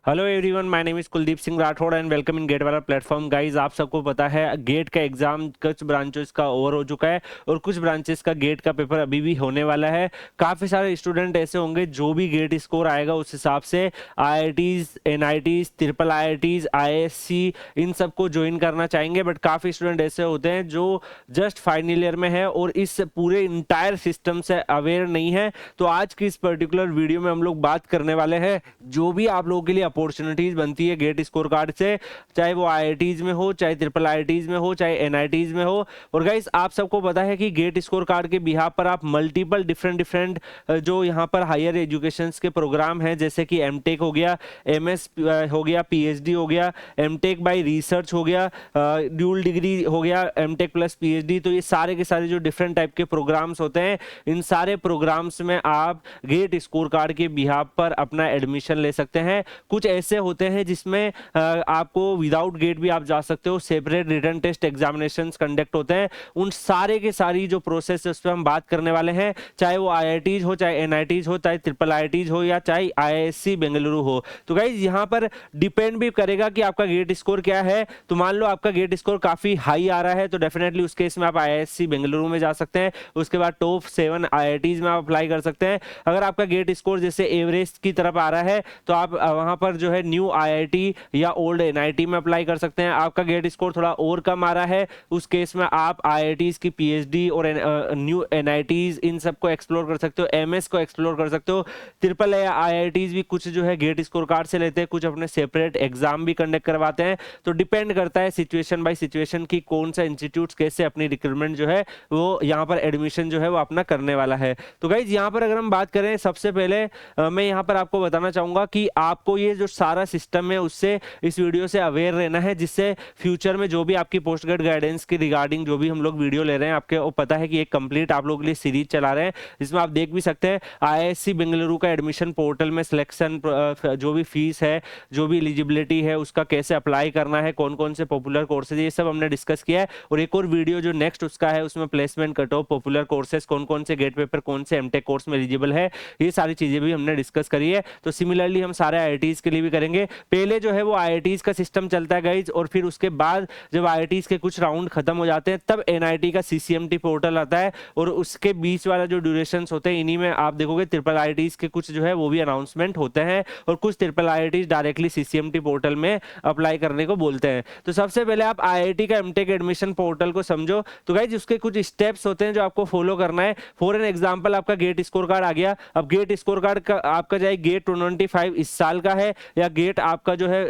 Hello everyone, my name is Kuldeep Singh Rathore and welcome in gate वाला platform. Guys, आप सबको पता है गेट का एग्जाम कुछ ब्रांचेस का ओवर हो चुका है और कुछ ब्रांचेस का गेट का पेपर अभी भी होने वाला है। काफ़ी सारे स्टूडेंट ऐसे होंगे जो भी गेट स्कोर आएगा उस हिसाब से IITs, NITs, triple IITs, ISC इन सबको ज्वाइन करना चाहेंगे। बट काफ़ी स्टूडेंट ऐसे होते हैं जो जस्ट फाइनल ईयर में है और इस पूरे इंटायर सिस्टम से अवेयर नहीं है। तो आज की इस पर्टिकुलर वीडियो में हम लोग बात करने वाले हैं जो भी आप लोगों के लिए अपॉर्चुनिटीज बनती है गेट स्कोर कार्ड से, चाहे वो आईआईटीज में हो, चाहे ट्रिपल आईआईटीज में हो, चाहे एनआईटीज में हो। और गाइस, आप सबको पता है कि गेट स्कोर कार्ड के बिहाफ पर आप मल्टीपल डिफरेंट जो यहाँ पर हायर एजुकेशन के प्रोग्राम हैं, जैसे कि एमटेक हो गया, एमएस हो गया, पीएचडी हो गया, एमटेक बाय रिसर्च हो गया, ड्यूल डिग्री हो गया, एमटेक प्लस पीएचडी। तो ये सारे के सारे जो डिफरेंट टाइप के प्रोग्राम्स होते हैं, इन सारे प्रोग्राम्स में आप गेट स्कोर कार्ड के बिहाफ पर अपना एडमिशन ले सकते हैं। कुछ ऐसे होते हैं जिसमें आपको विदाउट गेट भी आप जा सकते हो, separate written test examinations conduct होते हैं। उन सारे के सारी जो प्रोसेस है उस पर हम बात करने वाले हैं, चाहे वो आईआईटीज हो, चाहे एनआईटीज हो, चाहे ट्रिपल आईआईटीज हो, या चाहे आईआईएससी बेंगलुरु हो। तो गाइज, यहाँ पर डिपेंड भी करेगा कि आपका गेट स्कोर क्या है। तो मान लो आपका गेट स्कोर काफी हाई आ रहा है तो डेफिनेटली उस केस में आप आईआईएससी बेंगलुरु में जा सकते हैं। उसके बाद टॉप 7 आईआईटीज में आप अप्लाई कर सकते हैं। अगर आपका गेट स्कोर जैसे एवरेस्ट की तरफ आ रहा है तो आप वहां पर जो है न्यू आईआईटी या ओल्ड एनआईटी में अप्लाई कर सकते हैं। आपका गेट स्कोर थोड़ा और कम आ रहा है, उस केस में आप आईआईटीज की पीएचडी और न्यू एनआईटीज इन सबको एक्सप्लोर कर सकते हो, एमएस को एक्सप्लोर कर सकते हो। ट्रिपल आईआईटीज भी कुछ जो है गेट स्कोर कार्ड से लेते हैं, कुछ अपने सेपरेट एग्जाम भी कंडक्ट करवाते हैं। तो डिपेंड करता है सिचुएशन बाय सिचुएशन की कौन सा इंस्टीट्यूट कैसे अपनी रिक्रूटमेंट जो है वो यहाँ पर एडमिशन जो है वो अपना करने वाला है। तो गाइज, यहाँ पर अगर हम बात करें, सबसे पहले मैं यहाँ पर आपको बताना चाहूंगा कि आपको ये जो सारा सिस्टम है उससे इस वीडियो से अवेयर रहना है, जिससे फ्यूचर में जो भी आपकी पोस्ट ग्रेड गाइडेंस की रिगार्डिंग जो भी हम लोग वीडियो ले रहे हैं, आपके पता है कि एक कंप्लीट आप लोगों के लिए सीरीज चला रहे हैं, जिसमें आप देख भी सकते हैं आईआईएससी बेंगलुरु का एडमिशन पोर्टल में सिलेक्शन, जो भी फीस है, जो भी एलिजिबिलिटी है, उसका कैसे अप्लाई करना है, कौन कौन से पॉपुलर कोर्सेज, ये सब हमने डिस्कस किया है। और एक और वीडियो जो नेक्स्ट उसका है उसमें placement cut off, popular courses, कौन कौन से गेट पेपर, कौन से एमटेक कोर्स में एलिजिबल है, ये सारी चीजें भी हमने डिस्कस करी है। तो सिमिलरली हम सारे आईआईटीज के लिए भी करेंगे। पहले जो है वो आईआईटीज का सिस्टम चलता है गाइज, और फिर उसके बाद जब आईआईटीज के कुछ राउंड खत्म हो जाते हैं तब एनआईटी का सीसीएमटी पोर्टल आता है, और उसके बीच वाला जो ड्यूरेशंस होते हैं इन्हीं में आप देखोगे ट्रिपल आईआईटीज के कुछ जो है वो भी अनाउंसमेंट होते हैं, और कुछ ट्रिपल आईआईटीज डायरेक्टली सीसीएमटी पोर्टल में अप्लाई करने को बोलते हैं। तो सबसे पहले आप आईआईटी का एमटेक एडमिशन पोर्टल को समझो। तो गाइज, उसके कुछ स्टेप्स होते हैं जो आपको फॉलो करना है। फॉर एन एग्जाम्पल, आपका गेट स्कोर कार्ड आ गया। अब गेट स्कोर कार्ड का आपका चाहे गेट 295 इस साल का है, या गेट आपका जो है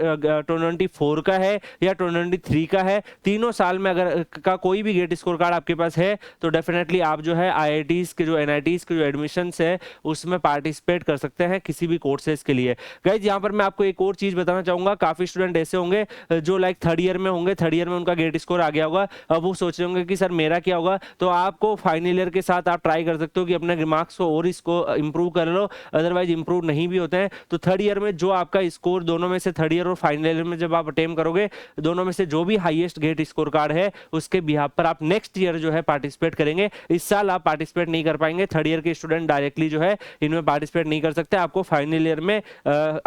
294 का है, या 293 का है, तीनों साल में अगर का कोई भी गेट स्कोर कार्ड आपके पास है तो डेफिनेटली आप जो है आईआईटीज के जो एनआईटीज के जो एडमिशंस है उसमें पार्टिसिपेट कर सकते हैं किसी भी कोर्सेज के लिए। गाइज, यहाँ पर मैं आपको एक और चीज बताना चाहूंगा। काफी स्टूडेंट ऐसे होंगे जो लाइक थर्ड ईयर में होंगे, थर्ड ईयर में उनका गेट स्कोर आ गया होगा। अब वो सोच रहे होंगे कि सर मेरा क्या होगा। तो आपको फाइनल ईयर के साथ आप ट्राई कर सकते हो कि अपने मार्क्स को और इसको इंप्रूव कर लो, अदरवाइज इंप्रूव नहीं भी होते हैं। तो थर्ड ईयर में जो आपका स्कोर, दोनों में से थर्ड ईयर और फाइनल ईयर में जब आप अटेम्प्ट करोगे, दोनों में से जो भी हाईएस्ट गेट स्कोर कार्ड है उसके बिहाफ पर आप नेक्स्ट ईयर जो है पार्टिसिपेट करेंगे। इस साल आप पार्टिसिपेट नहीं कर पाएंगे, थर्ड ईयर के स्टूडेंट डायरेक्टली जो है इनमें पार्टिसिपेट नहीं कर सकते। आपको फाइनल ईयर में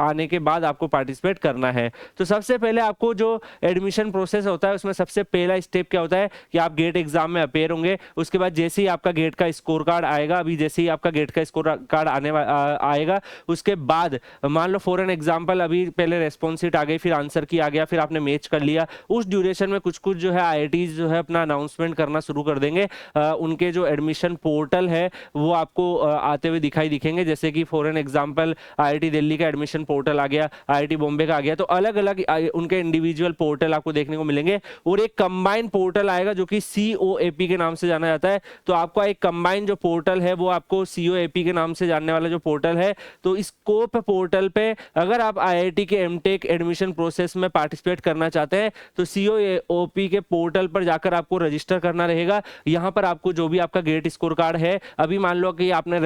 आने के बाद आपको पार्टिसिपेट करना है। तो सबसे पहले आपको जो एडमिशन प्रोसेस होता है उसमें सबसे पहला स्टेप क्या होता है कि आप गेट एग्जाम में अपेयर होंगे। उसके बाद जैसे ही आपका गेट का स्कोर कार्ड आएगा, अभी जैसे ही आपका गेट का स्कोर कार्ड आएगा, उसके बाद मान लो फॉर एन एग्जांपल अभी पहले रेस्पॉन्स शीट आ गई, फिर आंसर की आ गया, फिर आपने मैच कर लिया। उस ड्यूरेशन में कुछ कुछ जो है आईआईटीज जो है अपना अनाउंसमेंट करना शुरू कर देंगे। उनके जो एडमिशन पोर्टल है वो आपको आते हुए दिखेंगे, जैसे कि for an example IIT Delhi का एडमिशन पोर्टल आ गया, आईआईटी बॉम्बे का आ गया। तो अलग अलग उनके इंडिविजुअल पोर्टल आपको देखने को मिलेंगे, और एक कंबाइंड पोर्टल आएगा जो कि सीओएपी के नाम से जाना जाता है। तो आपका एक कंबाइंड जो पोर्टल है वो आपको सीओएपी के नाम से जानने वाला जो पोर्टल है, तो स्कोप पोर्टल पे अगर आप आईआईटी के एमटेक एडमिशन प्रोसेस में पार्टिसिपेट करना चाहते हैं तो सीओओपी के पोर्टल पर जाकर आपको रजिस्टर करना रहेगा। यहां पर आपको जो भी आपका गेट स्कोर कार्ड है, अभी मान लो कि आपने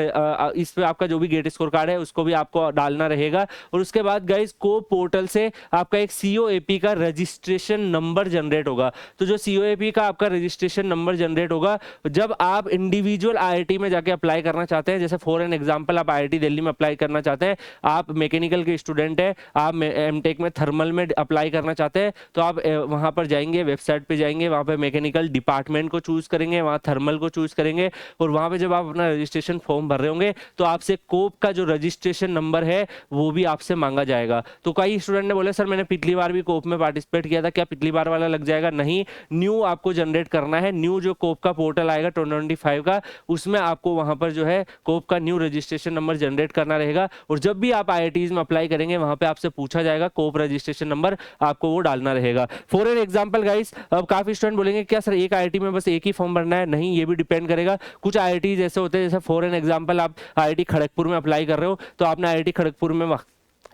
इस पे आपका जो भी गेट स्कोर कार्ड है उसको भी आपको डालना रहेगा। और उसके बाद गाइस, स्कोप पोर्टल से आपका एक सीओएपी का रजिस्ट्रेशन नंबर जनरेट होगा। तो जो सीओएपी का आपका रजिस्ट्रेशन नंबर जनरेट होगा, जब आप इंडिविजुअल आईआईटी में जाके अप्लाई करना चाहते हैं, जैसे फॉर एन एग्जांपल आप आईआईटी दिल्ली में अप्लाई करना चाहते हैं, आप मैकेनिकल के स्टूडेंट स्टूडेंट है, आप एमटेक में थर्मल में अप्लाई करना चाहते हैं, तो आप वहाँ पर जाएंगे, वेबसाइट पे जाएंगे, वहाँ पे मैकेनिकल डिपार्टमेंट को चूज करेंगे, वहाँ थर्मल को चूज करेंगे, और वहाँ पे जब आप अपना रजिस्ट्रेशन फॉर्म भर रहे होंगे तो आपसे कोप का जो रजिस्ट्रेशन नंबर है वो भी आपसे मांगा जाएगा। तो कई स्टूडेंट ने बोले सर मैंने पिछली बार भी कोप में पार्टिसिपेट किया था, क्या पिछली बार वाला लग जाएगा? नहीं, न्यू आपको जनरेट करना है। न्यू जो कोप का पोर्टल आएगा 2025 का, उसमें आपको वहां पर जो है कोप का न्यू रजिस्ट्रेशन नंबर जनरेट करना रहेगा, और जब भी आप आईआईटीज में अप्लाई करेंगे वहां पे आपसे पूछा जाएगा कोप रजिस्ट्रेशन नंबर, आपको वो डालना रहेगा। फॉर एन एग्जांपल गाइस, अब काफी स्टूडेंट बोलेंगे क्या सर एक आईआईटी में बस एक ही फॉर्म भरना है? नहीं, ये भी डिपेंड करेगा। कुछ आईआईटीज ऐसे होते हैं, जैसे फॉर एन एग्जांपल आप आईआईटी खड़गपुर में अप्लाई कर रहे हो, तो आपने आईआईटी खड़गपुर में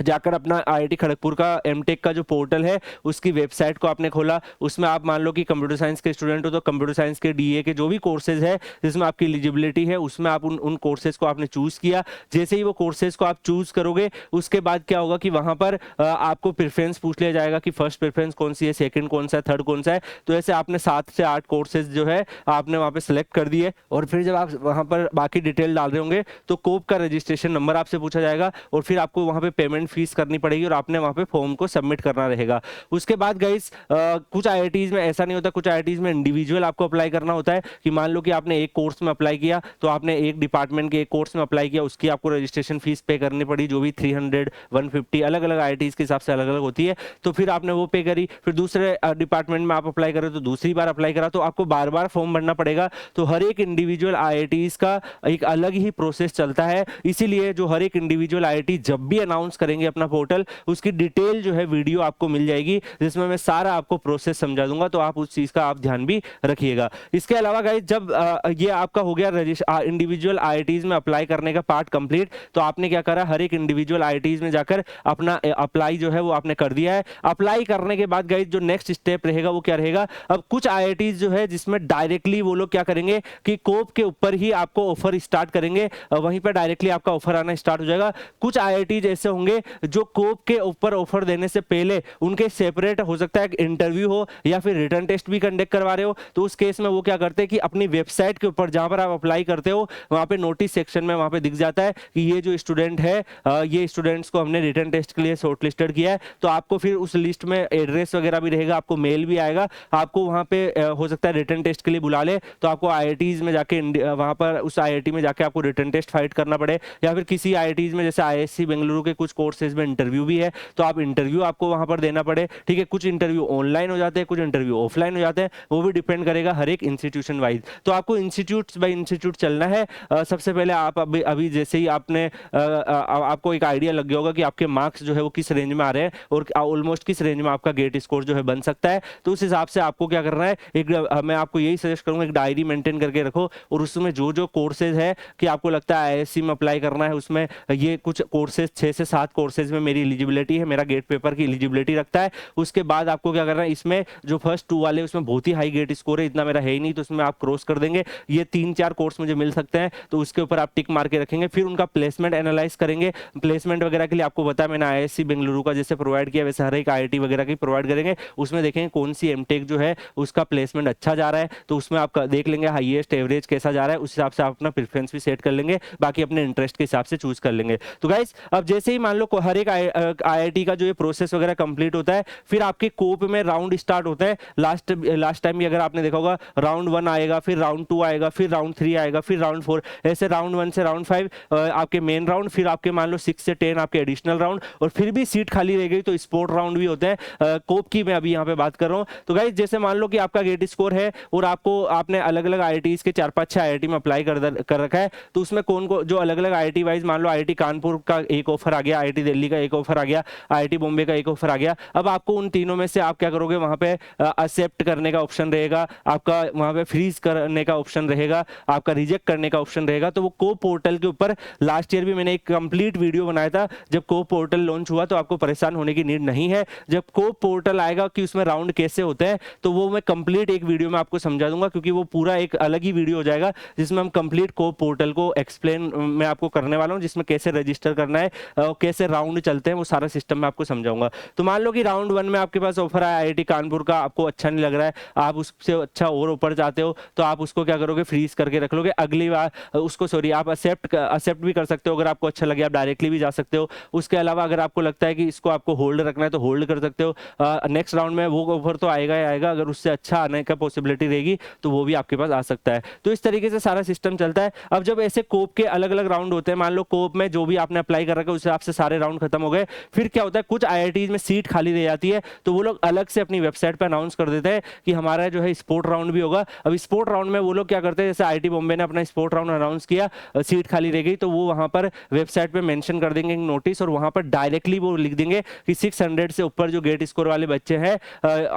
जाकर अपना आईआईटी खड़गपुर का एमटेक का जो पोर्टल है उसकी वेबसाइट को आपने खोला, उसमें आप मान लो कि कंप्यूटर साइंस के स्टूडेंट हो, तो कंप्यूटर साइंस के डीए के जो भी कोर्सेज है जिसमें आपकी एलिजिबिलिटी है, उसमें आप उन कोर्सेज को आपने चूज किया। जैसे ही वो कोर्सेज को आप चूज करोगे उसके बाद क्या होगा कि वहां पर आपको प्रेफरेंस पूछ लिया जाएगा कि फर्स्ट प्रेफरेंस कौन सी है, सेकंड कौन सा है, थर्ड कौन सा है। तो ऐसे आपने 7 से 8 कोर्सेज जो है आपने वहां पे सिलेक्ट कर दिए, और फिर जब आप वहां पर बाकी डिटेल डाल रहे होंगे तो कोप का रजिस्ट्रेशन नंबर आपसे पूछा जाएगा, और फिर आपको वहां पे पेमेंट फीस करनी पड़ेगी और आपने वहां पे फॉर्म को सबमिट करना रहेगा। उसके बाद गाइस कुछ आईआईटीज में ऐसा नहीं होता, कुछ आईआईटीज में इंडिविजुअल आपको अप्लाई करना होता है कि मान लो कि आपने एक कोर्स में अप्लाई किया, तो आपने एक डिपार्टमेंट के एक कोर्स में अप्लाई किया, उसकी आपको रजिस्ट्रेशन फीस पे करनी पड़ी, जो भी 300 150 अलग अलग आईआईटीज के हिसाब से अलग अलग होती है। तो फिर आपने वो पे करी, फिर दूसरे डिपार्टमेंट में आप अप्लाई करें तो दूसरी बार अप्लाई करा, तो आपको बार बार फॉर्म भरना पड़ेगा। तो हर एक इंडिविजुअल आईआईटीज का एक अलग ही प्रोसेस चलता है, इसीलिए जो हर एक इंडिविजुअल आईआईटी जब भी अनाउंस करेंगे अपना पोर्टल, उसकी डिटेल जो है वीडियो आपको मिल जाएगी, जिसमें मैं सारा आपको प्रोसेस समझा दूंगा, तो आप उस चीज का आप ध्यान भी रखिएगा। इसके अलावा गाइस जब ये आपका हो गया इंडिविजुअल आईआईटीज में अप्लाई करने का पार्ट कंप्लीट, तो आपने क्या करा, हर एक इंडिविजुअल आईआईटीज में जाकर अपना अप्लाई जो है वो आपने कर दिया है। अप्लाई करने के बाद गाइस जो नेक्स्ट स्टेप रहेगा वो क्या रहेगा, अब कुछ आईआईटीज जो है जिसमें डायरेक्टली वो लोग क्या करेंगे कि कोप के ऊपर ही आपको ऑफर स्टार्ट करेंगे, वहीं पर डायरेक्टली आपका ऑफर आना स्टार्ट हो जाएगा। कुछ आईआईटीज ऐसे होंगे जो कोप के ऊपर ऑफर देने से पहले उनके सेपरेट हो सकता है इंटरव्यू हो या फिर रिटर्न टेस्ट भी कंडक्ट करवा रहे हो, तो उस केस में वो क्या करते हैं कि अपनी वेबसाइट के ऊपर जहां पर आप अप्लाई करते हो वहां पे नोटिस सेक्शन में वहां पे दिख जाता है कि ये जो स्टूडेंट है, ये स्टूडेंट्स को हमने रिटर्न टेस्ट के लिए शॉर्टलिस्टेड किया है। तो आपको फिर उस लिस्ट में एड्रेस वगैरह भी रहेगा, आपको मेल भी आएगा, आपको वहां पे हो सकता है रिटर्न टेस्ट के लिए बुला ले, तो आपको आईआईटीज में जाके वहां पर उस आईआईटी में जाके आपको रिटर्न टेस्ट फाइट करना पड़े, या फिर किसी आईआईटीज में जैसे आईआईएससी बेंगलुरु के कुछ कोर्सेज में इंटरव्यू भी है, तो आप इंटरव्यू आपको वहां पर देना पड़े। ठीक है, कुछ इंटरव्यू ऑनलाइन हो जाते हैं, कुछ इंटरव्यू ऑफलाइन हो जाते हैं, वो भी डिपेंड करेगा हर एक इंस्टीट्यूशन वाइज। तो आपको इंस्टीट्यूट बाय इंस्टीट्यूट चलना है। सबसे पहले आप अभी जैसे ही आपने आपको एक आइडिया लग गया होगा कि आपके मार्क्स जो है वो किस रेंज में आ रहे हैं और ऑलमोस्ट किस रेंज में आपका गेट स्कोर जो है बन सकता है, तो उस हिसाब से आपको क्या करना है, एक मैं आपको यही सजेस्ट करूंगा एक डायरी मेंटेन करके रखो, और उसमें जो जो कोर्सेज है कि आपको लगता है आईआईएससी में अप्लाई करना है, उसमें ये कुछ कोर्सेज 6 से 7 कोर्सेज में मेरी एलिजिबिलिटी है, मेरा गेट पेपर की एलिजिबिलिटी रखता है। उसके बाद आपको क्या करना है, इसमें जो फर्स्ट 2 वाले उसमें बहुत ही हाई गेट स्कोर है, इतना मेरा है ही नहीं, तो उसमें आप क्रॉस कर देंगे, ये 3-4 कोर्स मुझे मिल सकते हैं, तो उसके ऊपर आप टिक मार के रखेंगे। फिर उनका प्लेसमेंट एनालाइज करेंगे। प्लेसमेंट वगैरह के लिए आपको पता है मैंने आईआईएससी बेंगलुरु का जैसे प्रोवाइड किया वैसे हर एक आईआईटी वगैरह की प्रोवाइड करेंगे। उसमें देखेंगे कौन सी एमटेक जो है उसका प्लेसमेंट अच्छा जा रहा है, तो उसमें आप देख लेंगे हाईएस्ट एवरेज कैसा जा रहा है, उस हिसाब से आप अपना प्रेफरेंस भी सेट कर लेंगे, बाकी अपने इंटरेस्ट के हिसाब से चूज कर लेंगे। तो गाइस अब जैसे ही मान लो हर एक आईआईटी का जो ये प्रोसेस वगैरह कंप्लीट होता है, फिर आपके कोप में राउंड स्टार्ट होता है। लास्ट टाइम भी अगर आपने देखा होगा राउंड 1 आएगा, फिर राउंड 2 आएगा, फिर राउंड 3 आएगा, फिर राउंड 4, ऐसे राउंड 1 से राउंड 5 आपके मेन राउंड, फिर आपके मान लो 6 से 10 आपके एडिशनल राउंड, और फिर भी सीट खाली रह गई तो स्पोर्ट राउंड भी होते हैं। कोप की मैं अभी यहाँ पे बात कर रहा हूँ। तो गाइस जैसे मान लो कि आपका गेट स्कोर है और आपने अलग अलग आईआईटीज के 4-5-6 आईआईटी में अप्लाई कर रखा है, तो उसमें कौन को जो अलग अलग आईआईटी वाइज मान लो आईआईटी कानपुर का एक ऑफर आ गया, आईआईटी दिल्ली का एक ऑफर आ गया, आईआईटी बॉम्बे का एक ऑफर आ गया। अब आपको उन तीनों में से आप क्या करोगे, वहां पे एक्सेप्ट करने का ऑप्शन रहेगा, आपका वहां पे फ्रीज करने का ऑप्शन रहेगा, आपका रिजेक्ट करने का ऑप्शन रहेगा। तो वो कोप पोर्टल के ऊपर लास्ट ईयर भी मैंने एक कंप्लीट वीडियो बनाया था, जब कोप पोर्टल लॉन्च हुआ, तो आपको परेशान होने की नीड नहीं है। जब कोप पोर्टल आएगा कि उसमें राउंड कैसे होते हैं, तो वो मैं कंप्लीट एक वीडियो में आपको समझा दूंगा, क्योंकि वो पूरा एक अलग ही वीडियो हो जाएगा जिसमें हम कंप्लीट कोप पोर्टल को एक्सप्लेन मैं आपको करने वाला हूं, जिसमें कैसे रजिस्टर करना है, कैसे कैसे राउंड चलते हैं वो सारा सिस्टम मैं आपको समझाऊंगा। तो मान लो कि राउंड 1 में आपके पास ऑफर है आईआईटी कानपुर का, आपको अच्छा नहीं लग रहा है, आप उससे अच्छा और ऊपर जाते हो, तो आप उसको क्या करोगे, फ्रीज करके रख लोगे। अगली बार उसको सॉरी आप एक्सेप्ट भी कर सकते हो, अगर आपको अच्छा लगे आप डायरेक्टली भी जा सकते हो। उसके अलावा अगर आपको लगता है कि इसको आपको होल्ड रखना है तो होल्ड कर सकते हो। नेक्स्ट राउंड में वो ऑफर तो आएगा ही आएगा, अगर उससे अच्छा आने का पॉसिबिलिटी रहेगी तो वो भी आपके पास आ सकता है। तो इस तरीके से सारा सिस्टम चलता है। अब जब ऐसे कोप के अलग अलग राउंड होते हैं, मान लो कोप में जो भी आपने अप्लाई कर रखा है उस हिसाब से सारे राउंड खत्म हो गए, फिर क्या होता है कुछ आईआईटीज में सीट खाली रह जाती है, तो वो लोग अलग से अपनी वेबसाइट पर अनाउंस कर देते हैं कि हमारा जो है स्पोर्ट राउंड भी होगा। अब स्पोर्ट राउंड में वो लोग क्या करते हैं, जैसे आईआईटी बॉम्बे ने अपना स्पोर्ट राउंड अनाउंस किया, सीट खाली रह गई, तो वो वहां पर वेबसाइट पे मेंशन कर देंगे नोटिस, और वहां पर डायरेक्टली वो लिख देंगे कि 600 से ऊपर जो गेट स्कोर वाले बच्चे हैं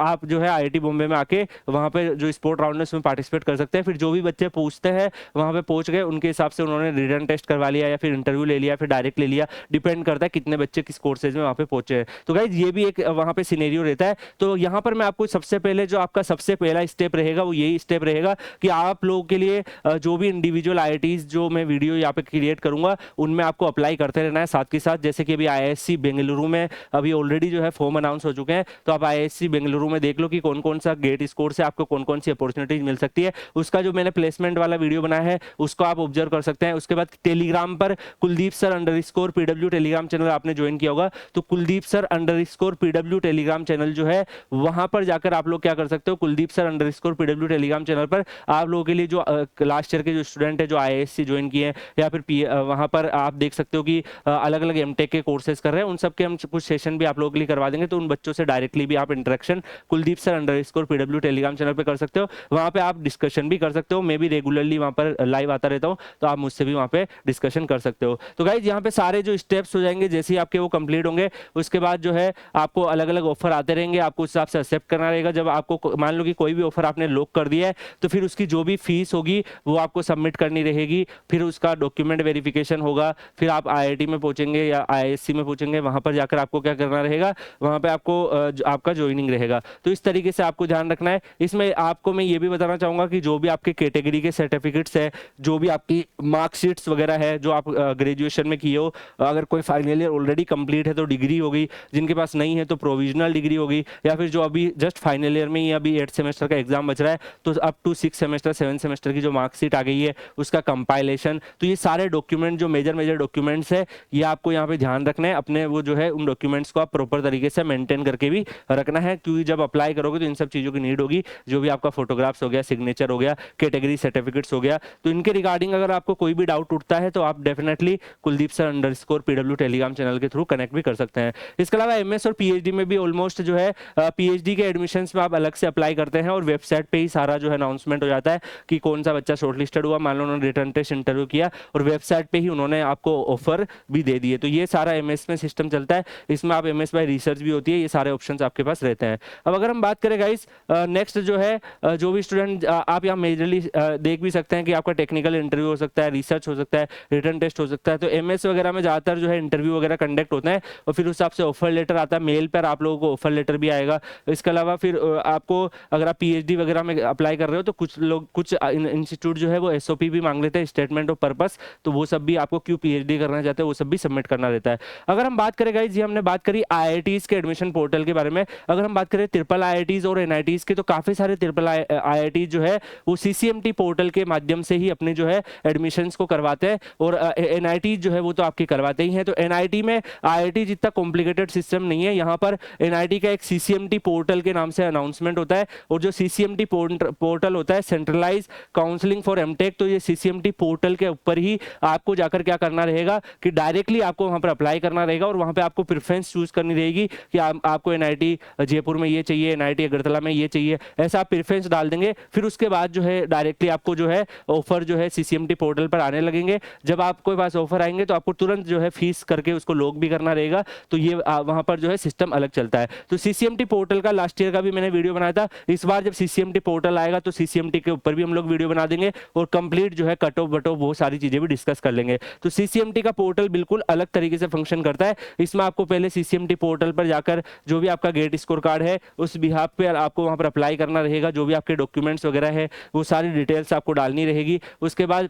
आप जो है आईआईटी बॉम्बे में आके वहां पे जो स्पोर्ट राउंड है उसमें पार्टिसिपेट कर सकते हैं। फिर जो भी बच्चे पूछते हैं वहां पे पहुंच गए, उनके हिसाब से उन्होंने रिटन टेस्ट करवा लिया या फिर इंटरव्यू ले लिया, फिर डायरेक्ट ले लिया, डिपेंड करता है कितने बच्चे किस कोर्सेज में वहां पे पहुंचे हैं। तो गाइस ये भी एक वहां पे सिनेरियो रहता है। तो यहाँ पर मैं आपको सबसे पहले जो आपका सबसे पहला स्टेप रहेगा वो यही स्टेप रहेगा कि आप लोगों के लिए जो भी इंडिविजुअल आईआईटीज जो मैं वीडियो यहाँ पे क्रिएट करूंगा उनमें आपको अप्लाई करते रहना है साथ के साथ। जैसे कि अभी आईआईएससी बेंगलुरु में अभी ऑलरेडी जो है फॉर्म अनाउंस हो चुके हैं, तो आप आईआईएससी बेंगलुरु में देख लो कि कौन कौन सा गेट स्कोर से आपको कौन कौन सी अपॉर्चुनिटीज मिल सकती है। उसका जो मैंने प्लेसमेंट वाला वीडियो बनाया है उसको आप ऑब्जर्व कर सकते हैं। उसके बाद टेलीग्राम पर Kuldeep sir _PW Telegram channel आपने ज्वाइन किया होगा, तो Kuldeep sir _PW Telegram channel जो है वहां पर जाकर आप लोग क्या कर सकते हो, Kuldeep sir _PW Telegram channel पर आप लोगों के लिए जो लास्ट ईयर के जो स्टूडेंट है जो आईआईएससी ज्वाइन किए हैं या फिर वहां पर आप देख सकते हो कि अलग अलग एमटेक के कोर्सेज कर रहे हैं, उन सब के हम कुछ सेशन भी आप लोगों के लिए करवा देंगे। तो उन बच्चों से डायरेक्टली भी आप interaction Kuldeep sir _PW Telegram channel पर कर सकते हो, वहां पे आप डिस्कशन भी कर सकते हो। मैं भी रेगुलरली वहां पर लाइव आता रहता हूं, तो आप मुझसे भी वहां पे डिस्कशन कर सकते हो। तो गाइज यहाँ पे सारे जो स्टेप्स हो जाएंगे जैसे ही आपके वो कंप्लीट होंगे, उसके बाद जो है आपको अलग अलग ऑफर आते रहेंगे, आपको उस हिसाब से एक्सेप्ट करना रहेगा। जब आपको मान लो कि कोई भी ऑफर आपने लॉक कर दिया है तो फिर उसकी जो भी फीस होगी वो आपको सबमिट करनी रहेगी, फिर उसका डॉक्यूमेंट वेरिफिकेशन होगा, फिर आप आईआईटी में पहुंचेंगे या आईआईएससी में पहुंचेंगे, वहां पर जाकर आपको क्या करना रहेगा, वहां पे आपको आपका ज्वाइनिंग रहेगा। तो इस तरीके से आपको ध्यान रखना है। इसमें आपको मैं ये भी बताना चाहूंगा कि जो भी आपके कैटेगरी के सर्टिफिकेट्स है, जो भी आपकी मार्कशीट्स वगैरह है जो आप ग्रेजुएशन में किए हो, अगर कोई फाइनल ईयर ऑलरेडी कंप्लीट है तो डिग्री होगी, जिनके पास नहीं है तो प्रोविजनल डिग्री होगी, या फिर जो अभी जस्ट फाइनल ईयर में ही अभी 8 सेमेस्टर का एग्जाम बच रहा है तो अप टू 6 सेमेस्टर 7 सेमेस्टर की जो मार्कशीट आ गई है उसका कंपाइलेशन, तो ये सारे डॉक्यूमेंट जो मेजर डॉक्यूमेंट्स है ये आपको यहाँ पे ध्यान रखना है। अपने वो जो है उन डॉक्यूमेंट्स को आप प्रॉपर तरीके से मेंटेन करके भी रखना है, क्योंकि जब अप्लाई करोगे तो इन सब चीज़ों की नीड होगी। जो भी आपका फोटोग्राफ्स हो गया, सिग्नेचर हो गया, कैटेगरी सर्टिफिकेट्स हो गया, तो इनके रिगार्डिंग अगर आपको कोई भी डाउट उठता है तो आप definitely Kuldeep sir _PW Telegram channel के थ्रू कनेक्ट भी कर सकते हैं। इसके अलावा एमएस और पीएचडी में भी ऑलमोस्ट जो है पीएचडी के एडमिशंस में आप अलग से अप्लाई करते हैं और वेबसाइट पे ही सारा जो है अनाउंसमेंट हो जाता है कि कौन सा बच्चा शॉर्टलिस्टेड हुआ, मान लो उन्होंने रिटर्न टेस्ट इंटरव्यू किया और वेबसाइट पे ही उन्होंने आपको ऑफर भी दे दिए। तो ये सारा एमएस में सिस्टम चलता है, इसमें आप एमएस बाय रिसर्च भी होती है, ये सारे ऑप्शंस आपके पास रहते हैं। अब अगर हम बात करें गाइस नेक्स्ट जो है जो भी स्टूडेंट आप यहाँ मेजरली देख भी सकते हैं कि आपका टेक्निकल इंटरव्यू हो सकता है, रिसर्च हो सकता है, रिटर्न टेस्ट हो सकता है। तो एमएस वगैरह में ज़्यादातर जो है इंटरव्यू वगैरह कंडक्ट होता है और फिर उस हिसाब से ऑफर लेटर आता है, मेल पर आप लोगों को ऑफर लेटर भी आएगा। इसके अलावा फिर आपको अगर आप पीएचडी वगैरह में अप्लाई कर रहे हो तो कुछ इंस्टीट्यूट जो है वो एसओपी भी मांग लेते हैं, स्टेटमेंट ऑफ पर्पस, तो वो सब भी आपको क्यों पीएचडी करना चाहते हैं वो सब भी सबमिट करना रहता है। अगर हम बात करें गाइस, ये हमने बात करी आईआईटीज के एडमिशन पोर्टल के बारे में। अगर हम बात करें ट्रिपल आईआईटीज और एनआईटीज के, तो काफी सारे ट्रिपल आईआईटीज जो है वो सीसीएमटी पोर्टल के माध्यम से ही अपने जो है एडमिशंस को करवाते हैं और एनआईटीज जो है वो तो आपके करवाते ही हैं। तो एनआईटी में आईआईटी जितना कॉम्प्लिकेटेड सिस्टम नहीं है, यहाँ पर एनआईटी का एक सीसीएमटी पोर्टल के नाम से अनाउंसमेंट होता है और जो सीसीएमटी पोर्टल होता है सेंट्रलाइज काउंसलिंग फॉर एमटेक, तो ये सीसीएमटी पोर्टल के ऊपर ही आपको जाकर क्या करना रहेगा कि डायरेक्टली आपको वहां पर अप्लाई करना रहेगा और वहां पे आपको प्रेफरेंस चूज करनी रहेगी कि आपको एनआईटी जयपुर में ये चाहिए, एनआईटी अगरतला में ये चाहिए, ऐसा आप प्रेफरेंस डाल देंगे। फिर उसके बाद जो है डायरेक्टली आपको जो है ऑफर जो है सीसीएमटी पोर्टल पर आने लगेंगे। जब आपके पास ऑफर आएंगे तो आपको तुरंत जो है फीस करके उसको लॉग भी करना रहेगा, तो ये वहां पर जो है सिस्टम अलग चलता है। तो सीसीएमटी पोर्टल का लास्ट ईयर का भी मैंने वीडियो बनाया था, इस बार जब सीसीएमटी पोर्टल आएगा तो सीसीएमटी के ऊपर भी हम लोग वीडियो बना देंगे और कंप्लीट जो है कट ऑफ बट ऑफ वो सारी चीजें भी डिस्कस कर लेंगे। तो सीसीएमटी का पोर्टल बिल्कुल अलग तरीके से फंक्शन करता है। इसमें आपको पहले सीसीएमटी पोर्टल पर जाकर जो भी आपका गेट स्कोर कार्ड है उस बिहाफ पे आपको वहां पर अप्लाई करना रहेगा, जो भी आपके डॉक्यूमेंट्स वगैरह है वो सारी डिटेल्स आपको डालनी रहेगी। उसके बाद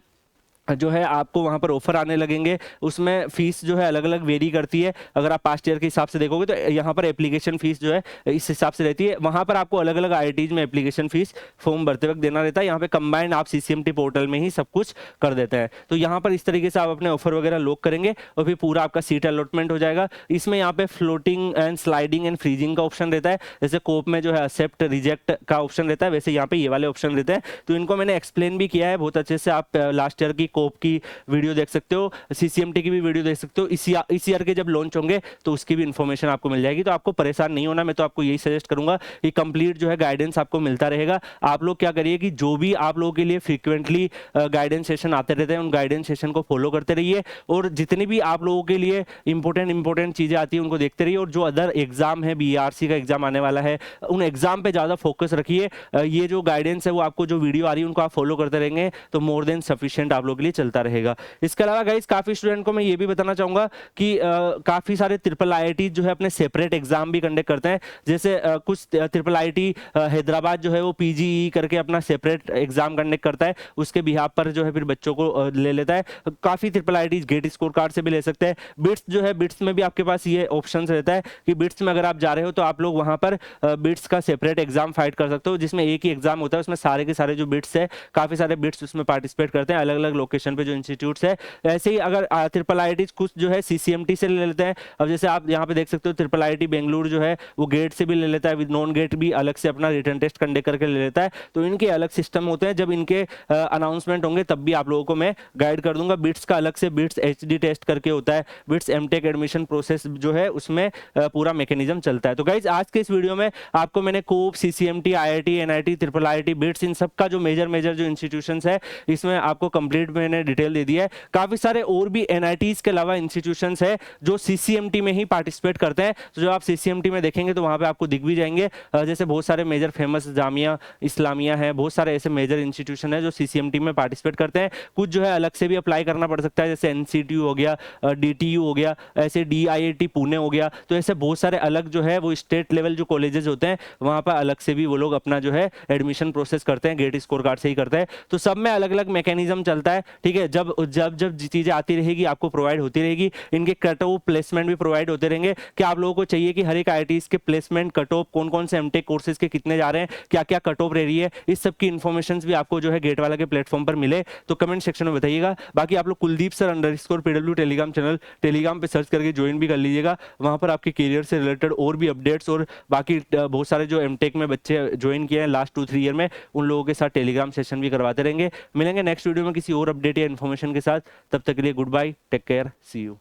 जो है आपको वहाँ पर ऑफर आने लगेंगे। उसमें फीस जो है अलग अलग वेरी करती है। अगर आप पास्ट ईयर के हिसाब से देखोगे तो यहाँ पर एप्लीकेशन फीस जो है इस हिसाब से रहती है। वहाँ पर आपको अलग अलग IITs में एप्लीकेशन फीस फॉर्म भरते वक्त देना रहता है। यहाँ पे कंबाइंड आप CCMT पोर्टल में ही सब कुछ कर देते हैं। तो यहाँ पर इस तरीके से आप अपने ऑफर वगैरह लॉक करेंगे और फिर पूरा आपका सीट अलॉटमेंट हो जाएगा। इसमें यहाँ पे floating and sliding and freezing का ऑप्शन रहता है। जैसे कोप में जो है एक्सेप्ट रिजेक्ट का ऑप्शन रहता है, वैसे यहाँ पे ये वाले ऑप्शन रहते हैं। तो इनको मैंने एक्सप्लेन भी किया है बहुत अच्छे से। आप लास्ट ईयर की कोप की वीडियो देख सकते हो, CCMT की भी वीडियो देख सकते हो। इस ईयर के जब लॉन्च होंगे तो उसकी भी इन्फॉर्मेशन आपको मिल जाएगी। तो आपको परेशान नहीं होना, मैं तो आपको यही सजेस्ट करूंगा कि कंप्लीट जो है गाइडेंस आपको मिलता रहेगा। आप लोग क्या करिए कि जो भी आप लोगों के लिए फ्रीक्वेंटली गाइडेंस सेशन आते रहते हैं उन गाइडेंस सेशन को फॉलो करते रहिए, और जितनी भी आप लोगों के लिए इंपॉर्टेंट चीजें आती है उनको देखते रहिए। और जो अदर एग्जाम है, BRC का एग्जाम आने वाला है, उन एग्जाम पे ज्यादा फोकस रखिए। ये जो गाइडेंस है वो आपको जो वीडियो आ रही है उनको आप फॉलो करते रहेंगे तो मोर देन सफिशिएंट आप लोगों के लिए चलता रहेगा। इसके अलावा गाइस काफी स्टूडेंट को मैं ये भी बताना चाहूंगा कि काफी सारे IIIT जो है अपने सेपरेट एग्जाम भी कंडक्ट करते हैं। जैसे कुछ IIIT हैदराबाद जो है वो PGE करके अपना सेपरेट एग्जाम कंडक्ट करता है, उसके बिहाफ पर जो है फिर बच्चों को ले लेता है। काफी IIIT गेट स्कोर कार्ड से भी ले सकते हैं। बिट्स जो है, बिट्स में भी आपके पास ये ऑप्शन रहता है कि बिट्स में अगर आप जा रहे हो तो आप लोग वहां पर बिट्स का सेपरेट एग्जाम फाइट कर सकते हो, जिसमें एक ही एग्जाम होता है, उसमें सारे के सारे जो बिट्स है, काफी सारे बिट्स उसमें पार्टिसिपेट करते हैं अलग अलग लोकेशन पे जो इंस्टीट्यूट्स है। ऐसे ही अगर IIT कुछ जो है CCMT से ले लेते हैं। अब जैसे आप यहाँ पे देख सकते हो IIIT बेंगलुरु जो है वो गेट से भी ले लेता है, विद नॉन गेट भी अलग से अपना रिटन टेस्ट कंडक्ट करके ले लेता है। तो इनके अलग सिस्टम होते हैं। जब इनके अनाउंसमेंट होंगे तब भी आप लोगों को मैं गाइड कर दूंगा। बिट्स का अलग से बिट्स HD टेस्ट करके होता है। बिट्स MTech एडमिशन प्रोसेस जो है उसमें पूरा मैकेनिज्म चलता है। तो गाइज आज के इस वीडियो में आपको मैंने COAP, CCMT, IIT, NIT, IIIT, BITS, इन सब का जो मेजर जो इंस्टीट्यूशंस है इसमें आपको कंप्लीट मैंने डिटेल दे दिया है। काफी सारे और भी NITs के अलावा इंस्टीट्यूशंस है जो CCMT में ही पार्टिसिपेट करते हैं। तो जो आप CCMT में देखेंगे तो वहां पे आपको दिख भी जाएंगे। जैसे बहुत सारे मेजर फेमस जामिया इस्लामिया है, बहुत सारे ऐसे मेजर इंस्टीट्यूशन है जो CCMT में पार्टिसिपेट करते हैं। कुछ जो है अलग से भी अप्लाई करना पड़ सकता है, जैसे NCTU हो गया, DTU हो गया, ऐसे DIIT पुणे हो गया। तो ऐसे बहुत सारे अलग जो है वो स्टेट लेवल जो कॉलेजेस होते हैं वहां पर अलग से भी वो लोग अपना जो है एडमिशन प्रोसेस करते हैं, गेट स्कोर कार्ड से ही करते हैं। तो सब में अलग अलग मैकेनिज्म चलता है, ठीक है। जब जब जब चीजें आती रहेगी आपको प्रोवाइड होती रहेगी। इनके कट ऑफ प्लेसमेंट भी प्रोवाइड होते रहेंगे कि आप लोगों को चाहिए कि हर एक IITs के प्लेसमेंट कट ऑफ, कौन कौन से MTech कोर्सेज के कितने जा रहे हैं, क्या क्या कट ऑफ रह रही है, इस सब की इन्फॉर्मेशन भी आपको जो है गेट वाला के प्लेटफॉर्म पर मिले तो कमेंट सेक्शन में बताइएगा। बाकी आप लोग Kuldeep sir _PW Telegram channel Telegram पे सर्च करके ज्वाइन भी कर लीजिएगा। वहां पर आपके करियर से रिलेटेड और भी अपडेट्स और बाकी बहुत सारे जो MTech में बच्चे ज्वाइन किए हैं लास्ट 2-3 ईयर में उन लोगों के साथ टेलीग्राम सेशन भी करवाते रहेंगे। मिलेंगे नेक्स्ट वीडियो में किसी और अपडेट या इन्फॉर्मेशन के साथ। तब तक के लिए good bye, take care, see you.